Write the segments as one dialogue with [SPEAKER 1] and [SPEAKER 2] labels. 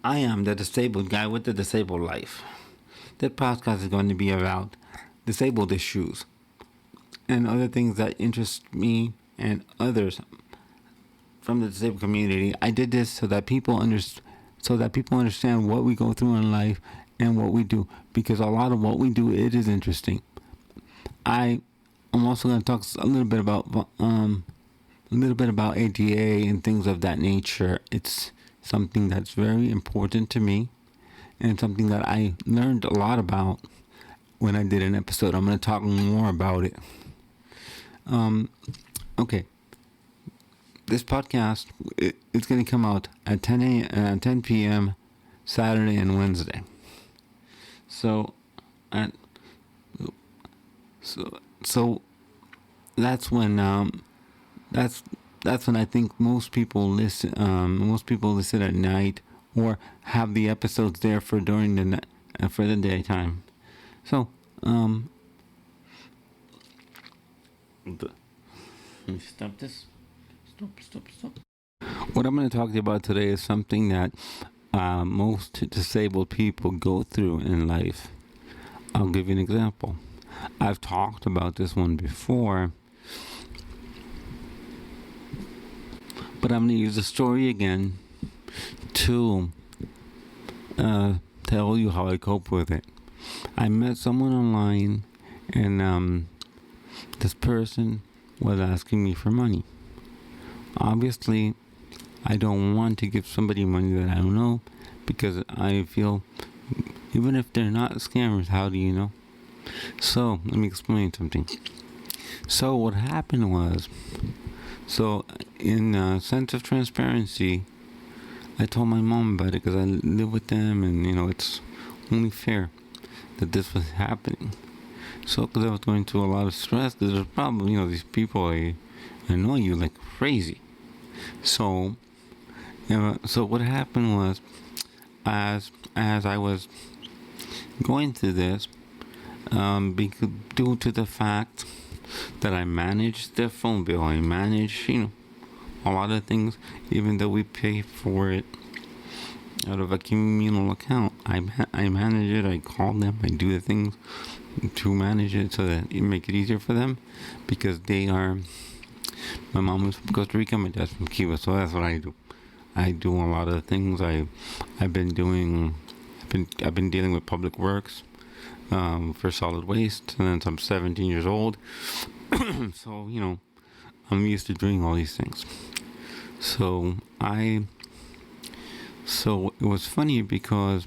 [SPEAKER 1] I am the disabled guy with the disabled life. This podcast is going to be about disabled issues and other things that interest me and others from the disabled community. I did this so that people understand what we go through in life and what we do, because a lot of what we do, it is interesting. I'm also going to talk a little bit about ADA and things of that nature. It's something that's very important to me and something that I learned a lot about when I did an episode. I'm going to talk more about it. Okay. This podcast, it's going to come out at 10 p.m. Saturday and Wednesday. So that's when that's when I think most people listen. Most people listen at night or have the episodes there for during for the daytime. So let me stop this. Stop. What I'm going to talk to you about today is something that most disabled people go through in life. I'll give you an example. I've talked about this one before, but I'm going to use the story again to tell you how I cope with it. I met someone online, and this person was asking me for money. Obviously, I don't want to give somebody money that I don't know, because I feel, even if they're not scammers, how do you know? So, let me explain something. So, what happened was, in a sense of transparency, I told my mom about it because I live with them, and, it's only fair that this was happening. So, because I was going through a lot of stress, there's a problem, these people, I annoy you like crazy. So what happened was, as I was going through this, due to the fact that I manage the phone bill, I manage, a lot of things, even though we pay for it out of a communal account. I manage it, I call them, I do the things to manage it so that it make it easier for them, because my mom is from Costa Rica, my dad's from Cuba, so that's what I do. I do a lot of things. I've been dealing with public works for solid waste since I'm 17 years old. So, I'm used to doing all these things. So it was funny because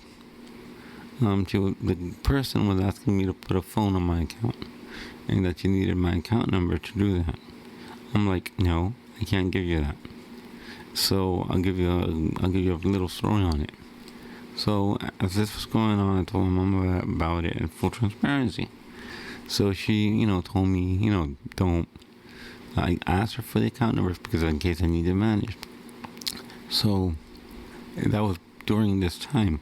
[SPEAKER 1] the person was asking me to put a phone on my account, and that she needed my account number to do that. I'm like, no, I can't give you that. So I'll give you a little story on it. So as this was going on, I told my mom about it in full transparency. So she, told me, don't. I asked her for the account numbers because in case I need to manage. So that was during this time.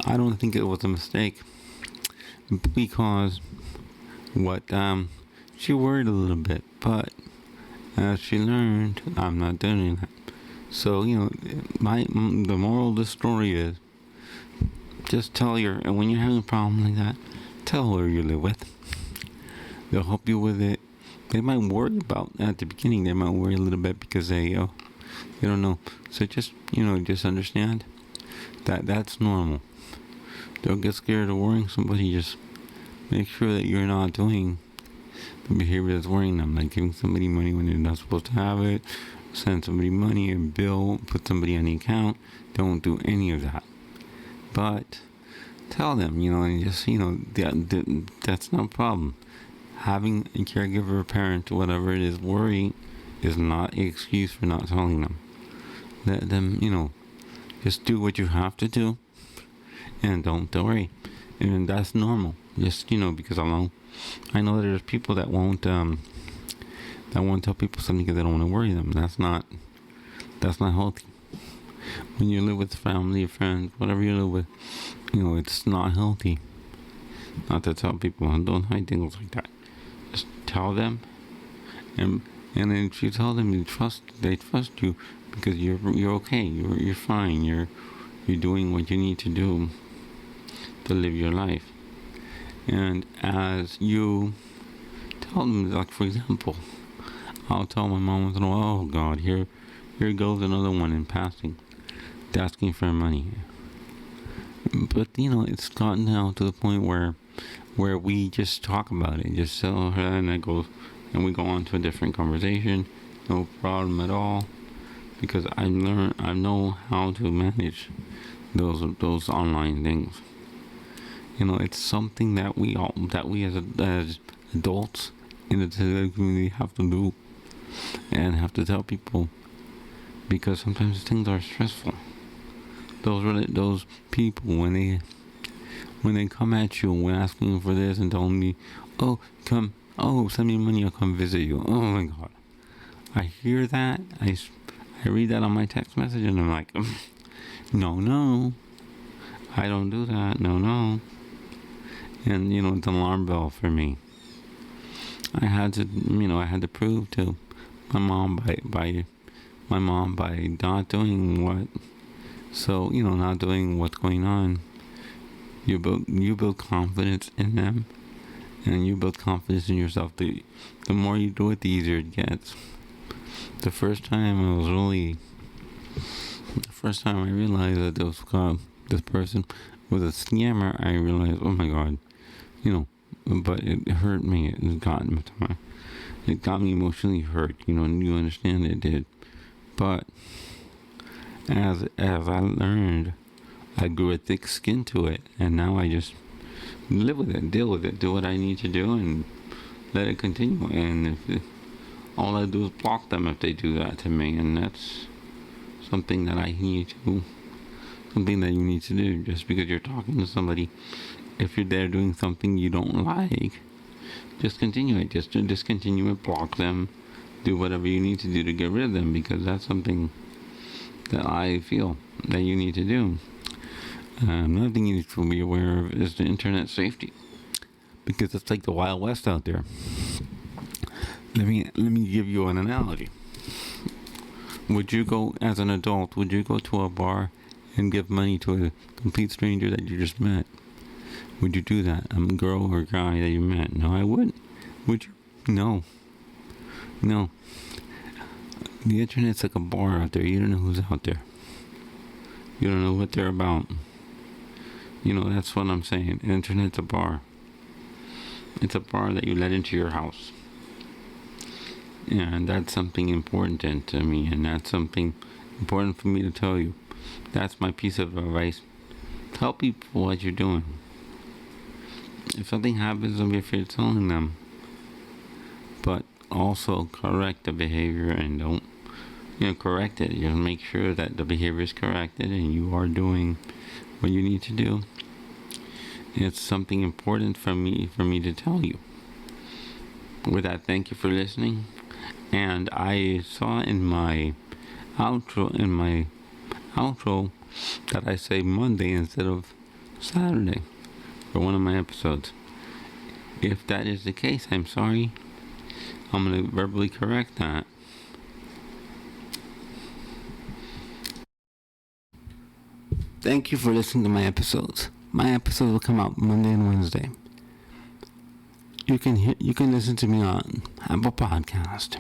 [SPEAKER 1] I don't think it was a mistake, because she worried a little bit, but as she learned, I'm not doing that. So, the moral of the story is, just and when you're having a problem like that, tell whoever you live with. They'll help you with it. They might worry at the beginning, they might worry a little bit because they don't know. So just understand that that's normal. Don't get scared of worrying somebody. Just make sure that you're not doing the behavior that's worrying them, like giving somebody money when they're not supposed to have it, send somebody money, a bill, put somebody on the account. Don't do any of that. But tell them, and just, that's no problem. Having a caregiver, a parent, whatever it is, worry is not an excuse for not telling them. Let them, just do what you have to do, and don't worry. And that's normal. Just, because I know that there's people that won't tell people something because they don't want to worry them. That's not healthy. When you live with family, friends, whatever you live with, it's not healthy not to tell people. Don't hide things like that. Just tell them, and then if you tell them they trust you because you're okay. You're fine. You're doing what you need to do to live your life. And as you tell them, like for example, I'll tell my mom once in a while, oh God, here goes another one in passing, asking for money. But it's gotten now to the point where we just talk about it, just tell her, and and we go on to a different conversation, no problem at all, because I know how to manage those online things. It's something that we as adults in the community have to do and have to tell people, because sometimes things are stressful. Those people when they come at you when asking for this and telling me, send me money, I'll come visit you. Oh my God, I hear that. I read that on my text message and I'm like, no, I don't do that. No. And it's an alarm bell for me. I had to prove to my mom by not doing not doing what's going on. You build confidence in them, and you build confidence in yourself. The more you do it, the easier it gets. The first time I realized that this person was a scammer, I realized, oh my God, but it hurt me. It got me emotionally hurt. And you understand it did. But as I learned, I grew a thick skin to it, and now I just live with it, deal with it, do what I need to do, and let it continue. And all I do is block them if they do that to me, and that's something that something that you need to do. Just because you're talking to somebody, if you're there doing something you don't like, just continue it. Just discontinue it, block them, do whatever you need to do to get rid of them, because that's something that I feel that you need to do. Another thing you need to be aware of is the internet safety, because it's like the Wild West out there. Let me give you an analogy. Would you go, as an adult, to a bar and give money to a complete stranger that you just met? Would you do that? A girl or guy that you met? No, I wouldn't. Would you? No. The internet's like a bar out there. You don't know who's out there. You don't know what they're about. That's what I'm saying. The internet's a bar. It's a bar that you let into your house. And that's something important to me, and that's something important for me to tell you. That's my piece of advice. Tell people what you're doing. If something happens, don't be afraid of telling them. But also correct the behavior, and don't correct it. Just make sure that the behavior is corrected and you are doing what you need to do. It's something important for me to tell you. With that, thank you for listening. And I saw in my outro that I say Monday instead of Saturday for one of my episodes. If that is the case, I'm sorry. I'm going to verbally correct that. Thank you for listening to my episodes. My episodes will come out Monday and Wednesday. You can listen to me on Apple Podcast,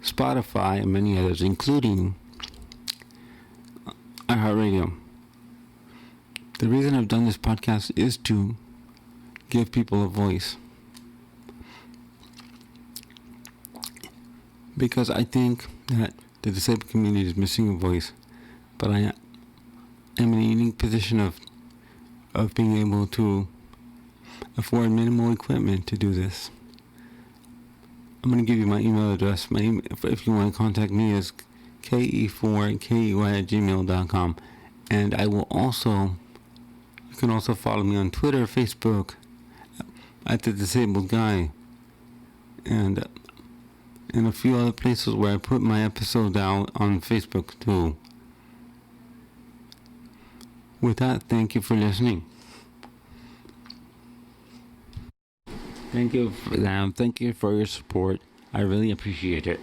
[SPEAKER 1] Spotify, and many others, including iHeartRadio. The reason I've done this podcast is to give people a voice, because I think that the disabled community is missing a voice, but I am in a unique position of being able to afford minimal equipment to do this. I'm going to give you my email address. If you want to contact me, is ke4key@gmail.com. And you can also follow me on Twitter, Facebook, at The Disabled Guy, and in a few other places where I put my episodes out on Facebook too. With that, thank you for listening. Thank you for your support. I really appreciate it.